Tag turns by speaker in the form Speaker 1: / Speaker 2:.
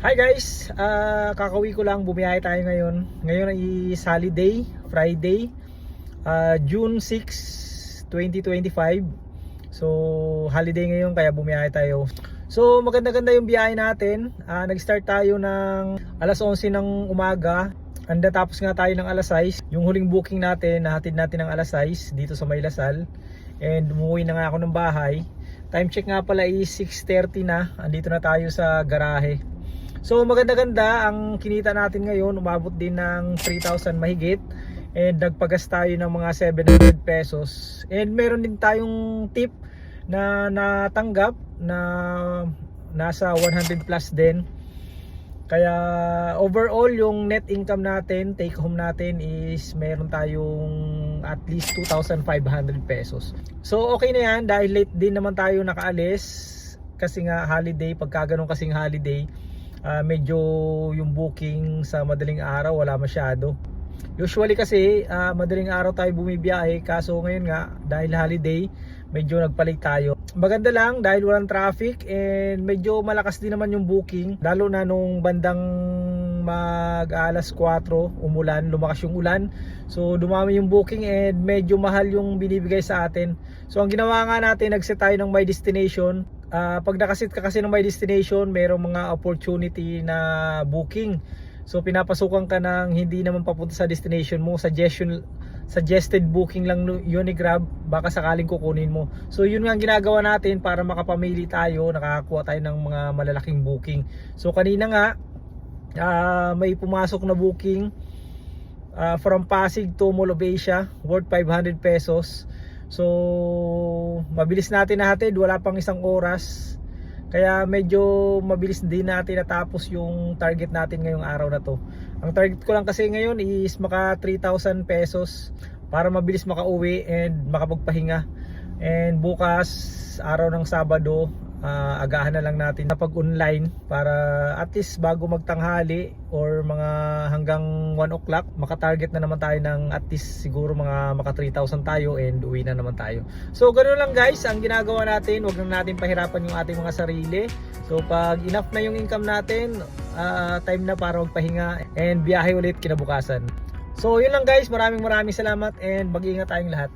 Speaker 1: Hi guys, kakauwi ko lang, bumiyahe tayo ngayon. Ngayon ay holiday, Friday, June 6, 2025. So holiday ngayon kaya bumiyahe tayo. So maganda-ganda yung biyahe natin. Nag-start tayo ng alas 11 ng umaga. Tapos nga tayo ng alas 6. Yung huling booking natin, nahatid natin ng alas 6 dito sa May Lasal. And umuwi na nga ako ng bahay. Time check nga pala is 6:30 na. Andito na tayo sa garahe. So maganda-ganda ang kinita natin ngayon, umabot din ng 3,000 mahigit. And nagpagas tayo ng mga 700 pesos. And meron din tayong tip na natanggap na nasa 100 plus din. Kaya overall yung net income natin, take home natin is meron tayong at least 2,500 pesos. So okay na yan dahil late din naman tayo nakaalis. Kasi nga holiday, pagka ganun kasing holiday, medyo yung booking sa madaling araw wala masyado. Usually kasi madaling araw tayo bumibiyahe, kaso ngayon nga dahil holiday medyo nagpalit tayo. Maganda lang dahil walang traffic and medyo malakas din naman yung booking, lalo na nung bandang mag alas 4 umulan, lumakas yung ulan. So dumami yung booking and medyo mahal yung binibigay sa atin. So ang ginawa nga natin, nagset tayo ng my destination. Pag nakasit ka kasi ng my destination, merong mga opportunity na booking. So pinapasukan ka ng hindi naman papunta sa destination mo, suggested booking lang yun ni Grab, baka sakaling kukunin mo. So yun nga ang ginagawa natin para makapamili tayo, nakakakuha tayo ng mga malalaking booking. So kanina nga may pumasok na booking from Pasig to Mall of Asia worth 500 pesos. So mabilis natin nahatid, wala pang isang oras. Kaya medyo mabilis din natin natapos yung target natin ngayong araw na to. Ang target ko lang kasi ngayon is maka 3,000 pesos para mabilis makauwi and makapagpahinga. And bukas, araw ng Sabado, agahan na lang natin kapag online para at least bago magtanghali or mga hanggang 1 o'clock makatarget na naman tayo ng at least siguro mga maka 3,000 tayo and uwi na naman tayo. So ganoon lang guys ang ginagawa natin, wag na natin pahirapan yung ating mga sarili. So pag enough na yung income natin, time na para magpahinga and biyahe ulit kinabukasan. So yun lang guys, maraming salamat and mag-iingat tayong lahat.